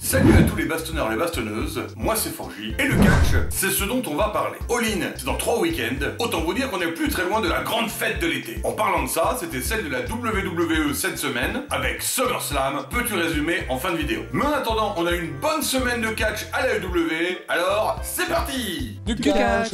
Salut à tous les bastonneurs et les bastonneuses, moi c'est Forgy, et le catch, c'est ce dont on va parler. All-in, c'est dans 3 week-ends, autant vous dire qu'on est plus très loin de la grande fête de l'été. En parlant de ça, c'était celle de la WWE cette semaine, avec SummerSlam, peux-tu résumer en fin de vidéo. Mais en attendant, on a eu une bonne semaine de catch à la WWE, alors c'est parti. Du catch,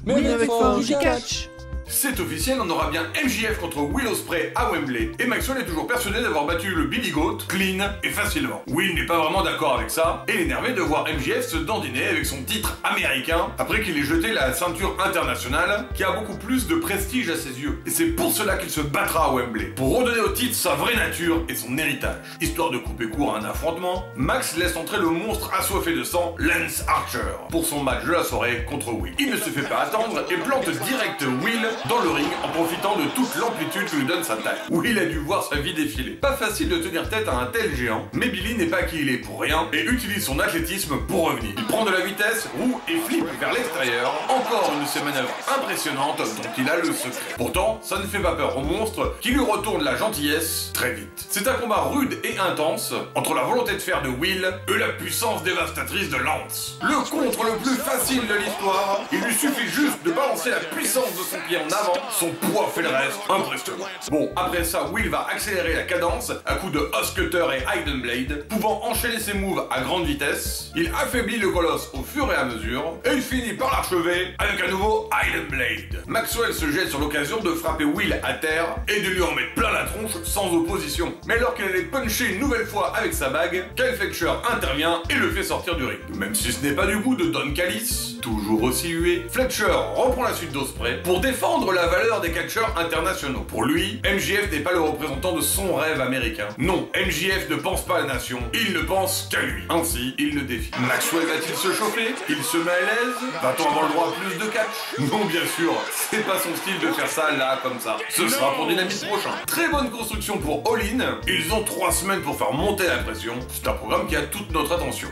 mais avec Forgy catch. C'est officiel, on aura bien MJF contre Will Ospreay à Wembley, et Maxwell est toujours persuadé d'avoir battu le Billy Goat clean et facilement. Will n'est pas vraiment d'accord avec ça, et il est énervé de voir MJF se dandiner avec son titre américain, après qu'il ait jeté la ceinture internationale, qui a beaucoup plus de prestige à ses yeux. Et c'est pour cela qu'il se battra à Wembley, pour redonner au titre sa vraie nature et son héritage. Histoire de couper court à un affrontement, Max laisse entrer le monstre assoiffé de sang, Lance Archer, pour son match de la soirée contre Will. Il ne se fait pas attendre et plante direct Will dans le ring en profitant de toute l'amplitude que lui donne sa taille. Will a dû voir sa vie défiler. Pas facile de tenir tête à un tel géant, mais Billy n'est pas qui il est pour rien et utilise son athlétisme pour revenir. Il prend de la vitesse, roue et flippe vers l'extérieur. Encore une de ces manœuvres impressionnantes dont il a le secret. Pourtant, ça ne fait pas peur au monstre qui lui retourne la gentillesse très vite. C'est un combat rude et intense entre la volonté de fer de Will et la puissance dévastatrice de Lance. Le contre le plus facile de l'histoire, il lui suffit juste de balancer la puissance de son pied en avant. Son poids fait le reste, impressionnant. Bon, après ça, Will va accélérer la cadence à coups de Oscutter et Hidden Blade, pouvant enchaîner ses moves à grande vitesse. Il affaiblit le colosse au fur et à mesure, et il finit par l'achever avec un nouveau Hidden Blade. Maxwell se jette sur l'occasion de frapper Will à terre et de lui en mettre plein la tronche sans opposition. Mais alors qu'il allait puncher une nouvelle fois avec sa bague, Kyle Fletcher intervient et le fait sortir du ring. Même si ce n'est pas du goût de Don Callis, toujours aussi hué, Fletcher reprend la suite d'Ospreay pour défendre la valeur des catcheurs internationaux. Pour lui, MJF n'est pas le représentant de son rêve américain. Non, MJF ne pense pas à la nation, il ne pense qu'à lui. Ainsi, il le défie. Maxwell va-t-il se chauffer? Il se met à l'aise? Va-t-on avoir le droit à plus de catch? Non, bien sûr, c'est pas son style de faire ça là, comme ça. Ce sera pour Dynamite prochain. Très bonne construction pour All-In. Ils ont 3 semaines pour faire monter la pression. C'est un programme qui a toute notre attention.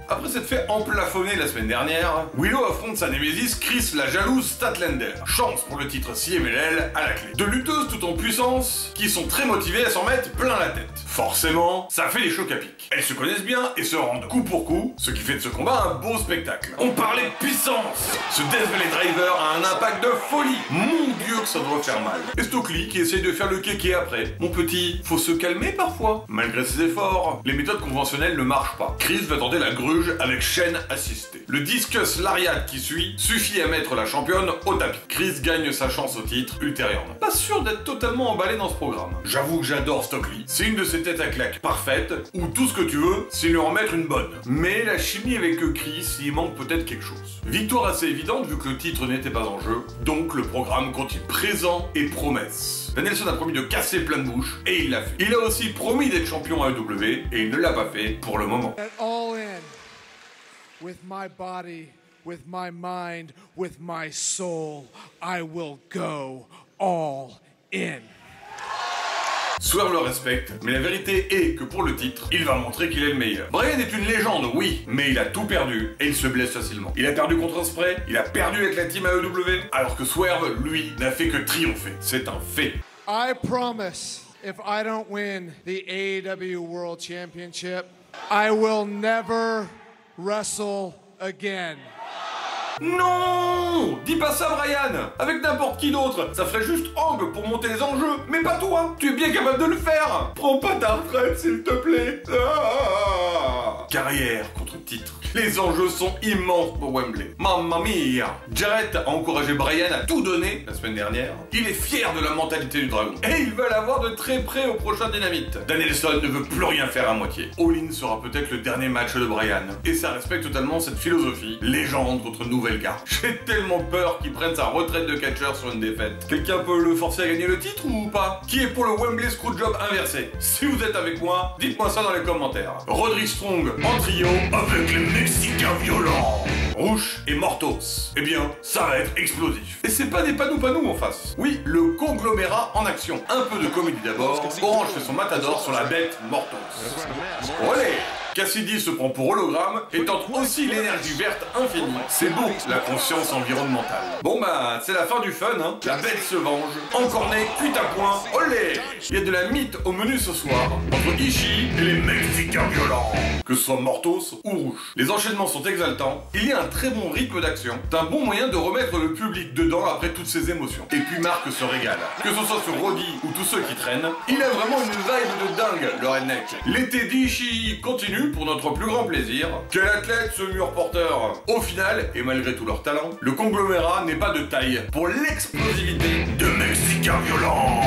Après s'être fait emplafonner la semaine dernière, Willow affronte sa némésis Chris la jalouse Statlander. Chance pour le titre CMLL à la clé. Deux lutteuses tout en puissance, qui sont très motivées à s'en mettre plein la tête. Forcément, ça fait des chocs à pic. Elles se connaissent bien et se rendent coup pour coup, ce qui fait de ce combat un beau spectacle. On parlait de puissance. Ce Death Valley Driver a un impact de folie. Mon dieu que ça doit faire mal. Et Stokely qui essaye de faire le kéké après. Mon petit, faut se calmer parfois. Malgré ses efforts, les méthodes conventionnelles ne marchent pas. Chris va tenter la grue avec chaîne assistée. Le discus lariat qui suit suffit à mettre la championne au tapis. Chris gagne sa chance au titre ultérieurement. Pas sûr d'être totalement emballé dans ce programme. J'avoue que j'adore Stokely. C'est une de ces têtes à claques parfaites où tout ce que tu veux, c'est lui en mettre une bonne. Mais la chimie avec Chris, il manque peut-être quelque chose. Victoire assez évidente vu que le titre n'était pas en jeu, donc le programme continue. Présent et promesse. Danielson a promis de casser plein de bouches et il l'a fait. Il a aussi promis d'être champion à AEW et il ne l'a pas fait pour le moment. With my body, with my mind, with my soul, I will go all in. Swerve le respecte, mais la vérité est que pour le titre, il va montrer qu'il est le meilleur. Bryan est une légende, oui, mais il a tout perdu et il se blesse facilement. Il a perdu contre Ospreay, il a perdu avec la team AEW, alors que Swerve, lui, n'a fait que triompher. C'est un fait. I promise, if I don't win the AEW World Championship, I will never wrestle again. Non! Dis pas ça, Bryan! Avec n'importe qui d'autre, ça ferait juste Angle pour monter les enjeux, mais pas toi! Tu es bien capable de le faire! Prends pas ta retraite, s'il te plaît! Ah! Carrière contre titre. Les enjeux sont immenses pour Wembley. Mamma mia! Jarrett a encouragé Bryan à tout donner la semaine dernière. Il est fier de la mentalité du dragon. Et il veut l'avoir de très près au prochain Dynamite. Danielson ne veut plus rien faire à moitié. All-In sera peut-être le dernier match de Bryan. Et ça respecte totalement cette philosophie. Légende contre nouvelle garde. J'ai tellement peur qu'il prenne sa retraite de catcheur sur une défaite. Quelqu'un peut le forcer à gagner le titre ou pas? Qui est pour le Wembley Screwjob inversé? Si vous êtes avec moi, dites-moi ça dans les commentaires. Roderick Strong en trio avec les Mexicains violents. Rouge et Mortos. Eh bien, ça va être explosif. Et c'est pas des panou-panou en face. Oui, le conglomérat en action. Un peu de comédie d'abord. Orange fait son matador sur la bête Mortos. Olé! Cassidy se prend pour hologramme et tente aussi l'énergie verte infinie. C'est beau, la conscience environnementale. Bon bah, c'est la fin du fun, hein. La bête se venge. Encorné, cuite à point, olé. Il y a de la mythe au menu ce soir, entre Ishii et les Mexicains violents. Que ce soit Mortos ou Rouge. Les enchaînements sont exaltants, il y a un très bon rythme d'action. C'est un bon moyen de remettre le public dedans après toutes ces émotions. Et puis Marc se régale. Que ce soit sur Roddy ou tous ceux qui traînent, il a vraiment une vibe de dingue, le redneck. L'été d'Ishii continue pour notre plus grand plaisir. Quel athlète ce mur porteur. Au final, et malgré tout leur talent, le conglomérat n'est pas de taille pour l'explosivité de Mexicains violents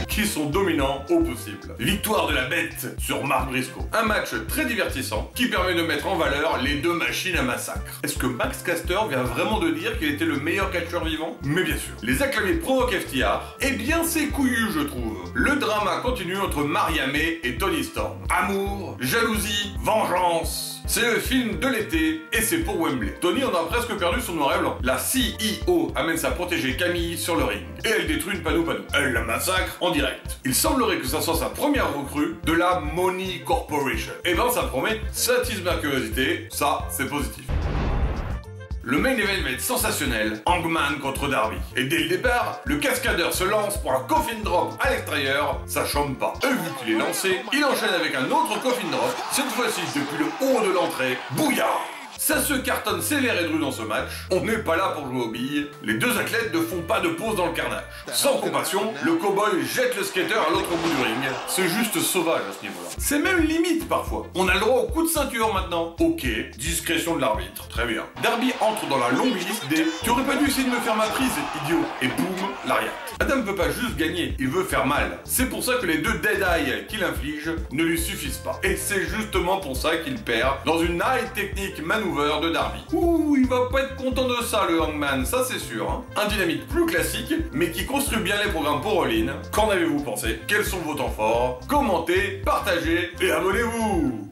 qui sont dominants au possible. Victoire de la bête sur Marc Briscoe. Un match très divertissant qui permet de mettre en valeur les deux machines à massacre. Est-ce que Max Caster vient vraiment de dire qu'il était le meilleur catcheur vivant? Mais bien sûr. Les acclamés provoquent FTR. Eh bien c'est couillu je trouve. Le drama continue entre Maria May et Toni Storm. Amour, jalousie, vengeance. C'est le film de l'été et c'est pour Wembley. Tony en a presque perdu son noir et blanc. La CEO amène sa protégée Camille sur le ring et elle détruit une panou. Elle la massacre en direct. Il semblerait que ça soit sa première recrue de la Money Corporation. Et ben ça promet, ça attise ma curiosité, ça c'est positif. Le main event va être sensationnel, Hangman contre Darby. Et dès le départ, le cascadeur se lance pour un coffin drop à l'extérieur, ça chôme pas. Et vu qu'il est lancé, il enchaîne avec un autre coffin drop, cette fois-ci depuis le haut de l'entrée, bouillard. Ça se cartonne sévère et dru dans ce match. On n'est pas là pour jouer aux billes. Les deux athlètes ne font pas de pause dans le carnage. Sans compassion, le cowboy jette le skater à l'autre bout du ring. C'est juste sauvage à ce niveau-là. C'est même limite parfois. On a le droit au coup de ceinture maintenant. Ok, discrétion de l'arbitre. Très bien. Darby entre dans la longue liste des « Tu aurais pas dû essayer de me faire ma prise, idiot !» Et boum, l'ariat. Adam veut pas juste gagner, il veut faire mal. C'est pour ça que les deux Dead Eye qu'il inflige ne lui suffisent pas. Et c'est justement pour ça qu'il perd dans une high technique maneuver de Darby. Ouh, il va pas être content de ça le Hangman, ça c'est sûr. Hein. Un dynamique plus classique, mais qui construit bien les programmes pour All In. Qu'en avez-vous pensé? Quels sont vos temps forts? Commentez, partagez et abonnez-vous.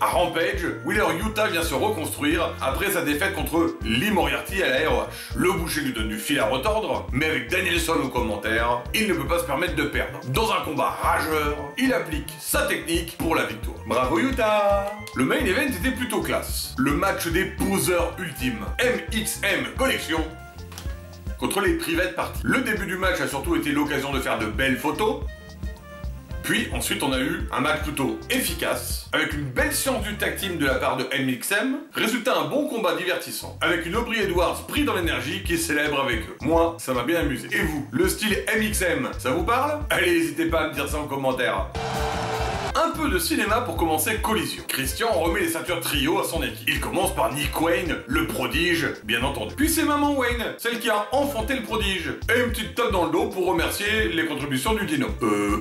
À Rampage, Wheeler Yuta vient se reconstruire après sa défaite contre Lee Moriarty à la ROH. Le boucher lui donne du fil à retordre, mais avec Danielson au commentaire, il ne peut pas se permettre de perdre. Dans un combat rageur, il applique sa technique pour la victoire. Bravo Yuta! Le main event était plutôt classe. Le match des poseurs ultimes, MXM Collection, contre les Private Party. Le début du match a surtout été l'occasion de faire de belles photos. Puis ensuite on a eu un match plutôt efficace, avec une belle science du tag team de la part de MXM, résultat un bon combat divertissant, avec une Aubrey Edwards pris dans l'énergie qui célèbre avec eux. Moi, ça m'a bien amusé. Et vous, le style MXM, ça vous parle? Allez, n'hésitez pas à me dire ça en commentaire. Un peu de cinéma pour commencer Collision. Christian remet les ceintures trio à son équipe. Il commence par Nick Wayne, le prodige, bien entendu. Puis c'est Maman Wayne, celle qui a enfanté le prodige. Et une petite tape dans le dos pour remercier les contributions du dino.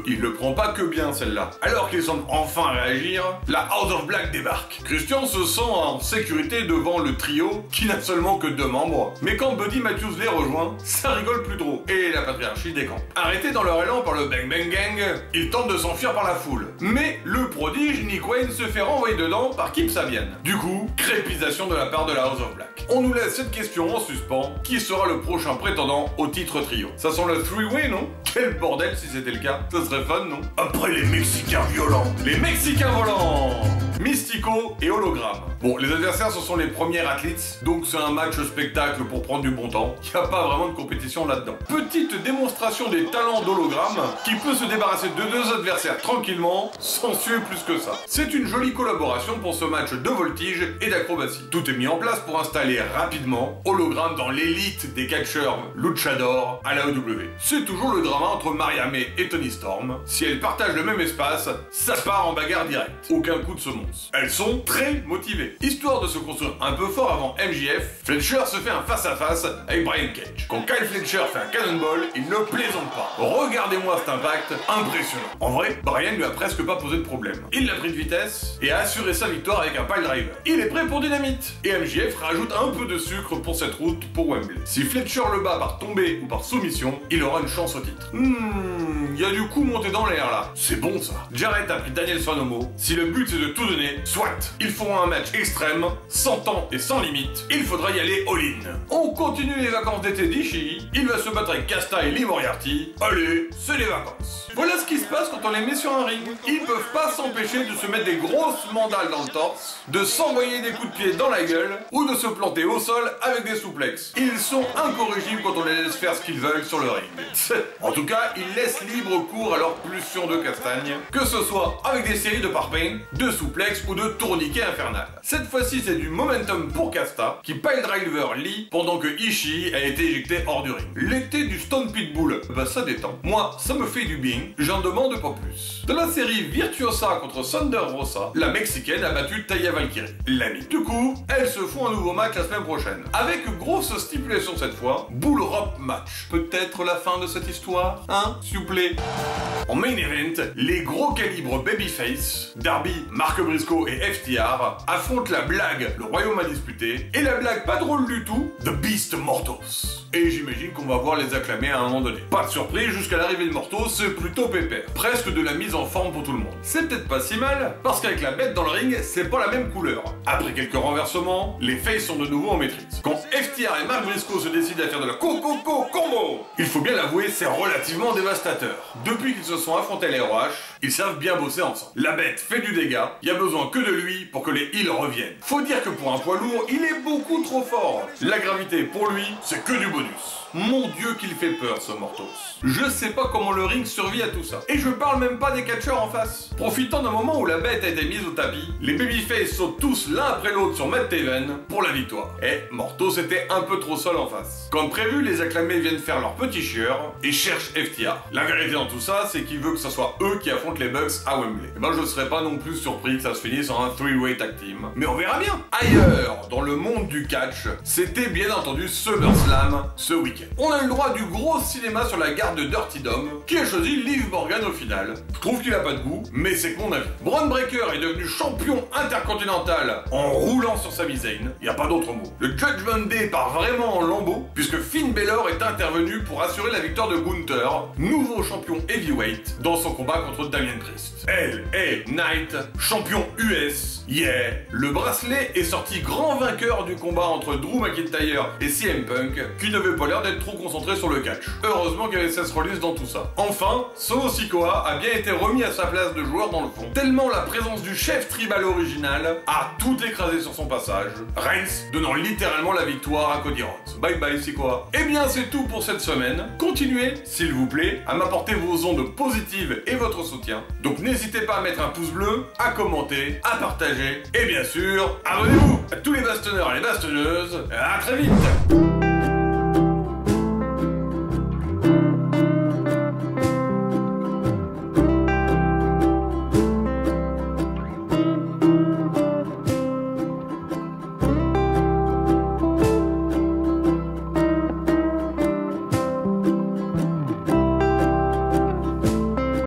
Il le prend pas que bien celle-là. Alors qu'il semble enfin réagir, la House of Black débarque. Christian se sent en sécurité devant le trio qui n'a seulement que 2 membres. Mais quand Buddy Matthews les rejoint, ça rigole plus trop. Et la patriarchie décampe. Arrêté dans leur élan par le Bang Bang Gang, ils tentent de s'enfuir par la foule. Mais le prodige Nick Wayne se fait renvoyer dedans par Kip Sabian. Du coup, crépisation de la part de la House of Black. On nous laisse cette question en suspens. Qui sera le prochain prétendant au titre trio? Ça sent le 3-way, non? Quel bordel si c'était le cas. Ça serait fun, non? Après les Mexicains violents. Les Mexicains volants! Mystico et Hologramme. Bon, les adversaires, ce sont les premiers athlètes, donc c'est un match spectacle pour prendre du bon temps. Il n'y a pas vraiment de compétition là-dedans. Petite démonstration des talents d'Hologramme, qui peut se débarrasser de 2 adversaires tranquillement, sans suer plus que ça. C'est une jolie collaboration pour ce match de voltige et d'acrobatie. Tout est mis en place pour installer rapidement Hologramme dans l'élite des catcheurs luchador à la AEW. C'est toujours le drama entre Maria May et Toni Storm. Si elles partagent le même espace, ça part en bagarre directe. Aucun coup de semonce. Elles sont très motivées. Histoire de se construire un peu fort avant MJF, Fletcher se fait un face-à-face avec Brian Cage. Quand Kyle Fletcher fait un cannonball, il ne plaisante pas. Regardez-moi cet impact impressionnant. En vrai, Brian lui a presque pas posé de problème. Il l'a pris de vitesse et a assuré sa victoire avec un pile driver. Il est prêt pour Dynamite. Et MJF rajoute un peu de sucre pour cette route pour Wembley. Si Fletcher le bat par tombée ou par soumission, il aura une chance au titre. Il y a du coup monté dans l'air là. C'est bon ça. Jarrett a pris Danielson au mot. Si le but c'est de tout donner donné, soit. Ils feront un match extrême, sans temps et sans limite. Il faudra y aller all-in. On continue les vacances d'été d'Ishii. Il va se battre avec Kasta et Lee Moriarty. Allez, c'est les vacances. Voilà ce qui se passe quand on les met sur un ring. Ils peuvent pas s'empêcher de se mettre des grosses mandales dans le torse, de s'envoyer des coups de pied dans la gueule ou de se planter au sol avec des souplexes. Ils sont incorrigibles quand on les laisse faire ce qu'ils veulent sur le ring. En tout cas, ils laissent libre cours à leur pulsion de castagne, que ce soit avec des séries de parpaing, de souplexes ou de tourniquets infernal. Cette fois-ci, c'est du momentum pour Kasta, qui pile-driver Lee pendant que Ishii a été éjecté hors du ring. L'été du Stone Pitbull, bah ça détend. Moi, ça me fait du bien, j'en demande pas plus. Dans la série Virtuosa contre Thunder Rosa, la Mexicaine a battu Taya Valkyrie. L'ami. Du coup, elles se font un nouveau match la semaine prochaine. Avec grosse stipulation cette fois, Bull Rope match. Peut-être la fin de cette histoire, hein, s'il vous plaît. En main event, les gros calibres Babyface, Darby, Mark Briscoe et FTR affrontent la blague, le royaume à disputer, et la blague pas drôle du tout, The Beast Mortos. Et j'imagine qu'on va voir les acclamer à un moment donné. Pas de surprise, jusqu'à l'arrivée de Mortos, c'est plutôt pépère. Presque de la mise en forme pour tout le monde. C'est peut-être pas si mal, parce qu'avec la bête dans le ring, c'est pas la même couleur. Après quelques renversements, les faces sont de nouveau en maîtrise. Quand FTR et Mark Briscoe se décident à faire de la combo, il faut bien l'avouer, c'est relativement dévastateur. Depuis qu'ils se sont affrontés à les ROH, ils savent bien bosser ensemble. La bête fait du dégât, il y a besoin que de lui pour que les heals reviennent. Faut dire que pour un poids lourd, il est beaucoup trop fort. La gravité, pour lui, c'est que du bonus. Mon dieu qu'il fait peur ce Mortos. Je sais pas comment le ring survit à tout ça. Et je parle même pas des catcheurs en face. Profitant d'un moment où la bête a été mise au tapis, les babyface sautent tous l'un après l'autre sur Matt Taven pour la victoire. Et Mortos était un peu trop seul en face. Comme prévu, les acclamés viennent faire leur petit chieur et cherchent FTR. La vérité dans tout ça, c'est qu'il veut que ce soit eux qui affrontent les Bucks à Wembley. Et ben je serais pas non plus surpris que ça se finisse en un 3-way tag team. Mais on verra bien. Ailleurs, dans le monde du catch, c'était bien entendu SummerSlam ce week-end. On a eu le droit du gros cinéma sur la garde de Dirty Dom, qui a choisi Liv Morgan au final. Je trouve qu'il a pas de goût, mais c'est que mon avis. Braun Breaker est devenu champion intercontinental en roulant sur Sami Zayn, y a pas d'autre mot. Le Judgment Day part vraiment en lambeaux, puisque Finn Balor est intervenu pour assurer la victoire de Gunther, nouveau champion heavyweight, dans son combat contre Damien Priest. LA Knight, champion US, yeah. Le bracelet est sorti grand vainqueur du combat entre Drew McIntyre et CM Punk, qui n'avait pas l'air d'être trop concentré sur le catch. Heureusement qu'il y avait Seth Rollins dans tout ça. Enfin, Solo Sikoa a bien été remis à sa place de joueur dans le fond, tellement la présence du chef tribal original a tout écrasé sur son passage, Reigns donnant littéralement la victoire à Cody Rhodes. Bye bye Sikoa. Eh bien c'est tout pour cette semaine. Continuez, s'il vous plaît, à m'apporter vos ondes positives et votre soutien. Donc n'hésitez pas à mettre un pouce bleu, à commenter, à partager, et bien sûr, abonnez-vous à tous les bastonneurs et les bastonneuses. À très vite.